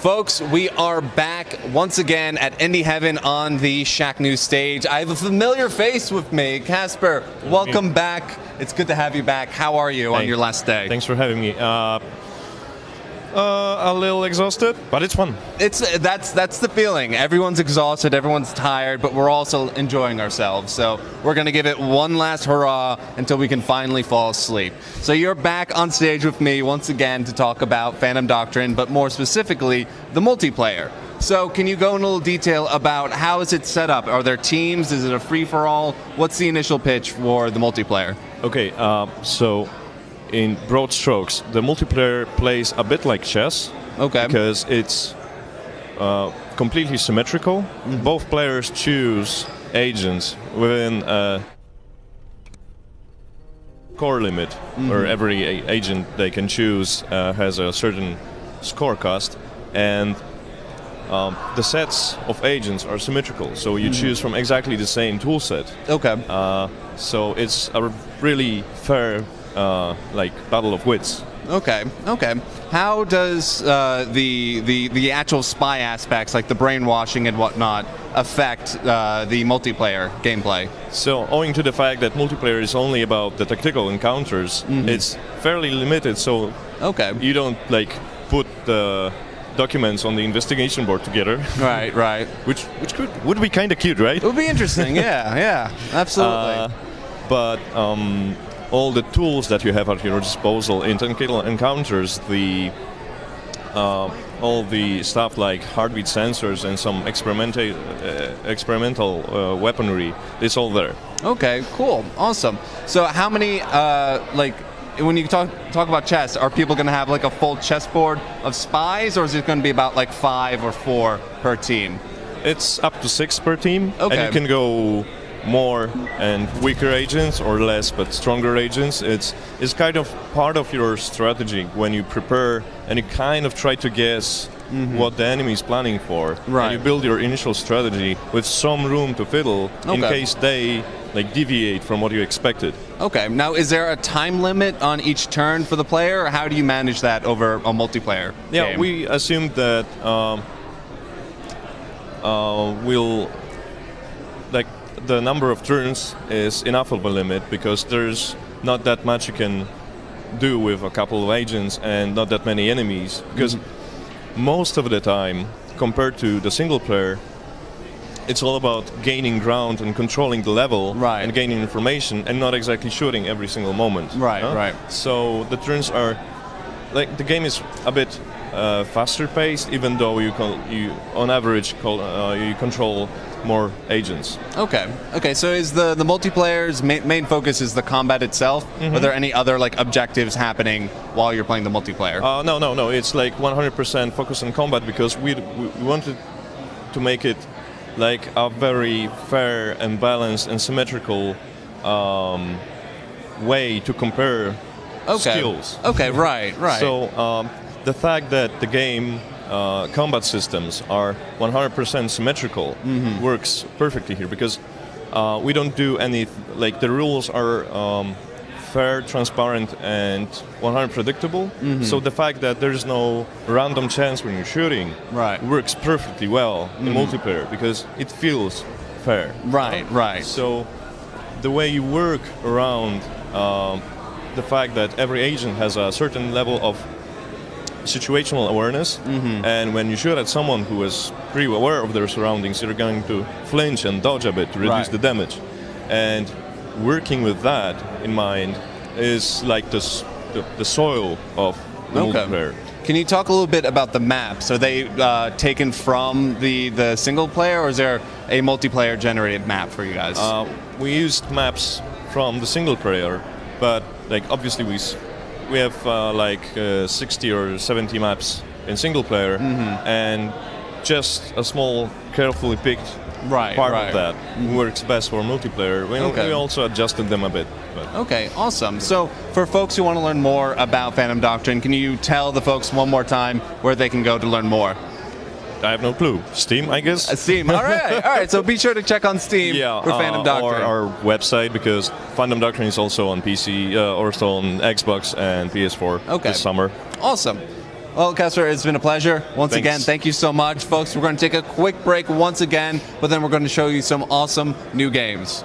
Folks, we are back once again at Indie Heaven on the Shacknews stage. I have a familiar face with me. Casper, welcome back. It's good to have you back. How are you on your last day? Thanks for having me. A little exhausted, but it's fun. That's the feeling. Everyone's exhausted, everyone's tired, but we're also enjoying ourselves. So we're going to give it one last hurrah until we can finally fall asleep. So you're back on stage with me once again to talk about Phantom Doctrine, but more specifically, the multiplayer. So can you go in a little detail about how is it set up? Are there teams? Is it a free-for-all? What's the initial pitch for the multiplayer? Okay, so in broad strokes, the multiplayer plays a bit like chess. Okay. Because it's completely symmetrical. Mm-hmm. Both players choose agents within a core limit, where every agent they can choose has a certain score cost, and the sets of agents are symmetrical. So you choose from exactly the same tool set. Okay. So it's a really fair battle of wits. Okay. How does the actual spy aspects, like the brainwashing and whatnot, affect the multiplayer gameplay? So, owing to the fact that multiplayer is only about the tactical encounters, it's fairly limited. So, you don't put the documents on the investigation board together. Right. Which would be kind of cute, right? It would be interesting. Yeah, absolutely. But all the tools that you have at your disposal in tactical encounters, all the stuff like heartbeat sensors and some experimental weaponry, it's all there. Okay, cool, awesome. So how many, when you talk about chess, are people going to have a full chessboard of spies, or is it going to be about 5 or 4 per team? It's up to 6 per team, and you can go more and weaker agents or less but stronger agents. It's kind of part of your strategy when you prepare and you kind of try to guess what the enemy is planning for. Right. And you build your initial strategy with some room to fiddle in case they deviate from what you expected. Okay. Now, is there a time limit on each turn for the player, or how do you manage that over a multiplayer game? We assumed that the number of turns is enough of a limit, because there's not that much you can do with a couple of agents and not that many enemies. Because most of the time, compared to the single player, it's all about gaining ground and controlling the level and gaining information, and not exactly shooting every single moment. Right. So the turns are the game is a bit faster paced, even though you on average you control more agents. Okay. So is the multiplayer's main focus is the combat itself? Are there any other objectives happening while you're playing the multiplayer? No. It's 100% focus on combat, because we wanted to make it a very fair and balanced and symmetrical way to compare skills. Okay, right. So the fact that the game combat systems are 100% symmetrical works perfectly here, because we don't do any the rules are fair, transparent, and 100% predictable. So the fact that there's no random chance when you're shooting works perfectly well in multiplayer, because it feels fair. Right. So the way you work around the fact that every agent has a certain level of situational awareness, and when you shoot at someone who is pretty aware of their surroundings, you're going to flinch and dodge a bit to reduce the damage. And working with that in mind is the soil of the multiplayer. Can you talk a little bit about the maps? Are they taken from the single player, or is there a multiplayer generated map for you guys? We used maps from the single player, but obviously we have 60 or 70 maps in single player, and just a small, carefully picked part of that works best for multiplayer. We also adjusted them a bit. Okay, awesome. So for folks who want to learn more about Phantom Doctrine, can you tell the folks one more time where they can go to learn more? I have no clue. Steam, I guess. Steam. All right. So be sure to check on Steam for Phantom Doctrine. Or our website, because Phantom Doctrine is also on PC, also on Xbox and PS4 this summer. Awesome. Well, Kessler, it's been a pleasure. Once again, thank you so much. Folks, we're going to take a quick break once again, but then we're going to show you some awesome new games.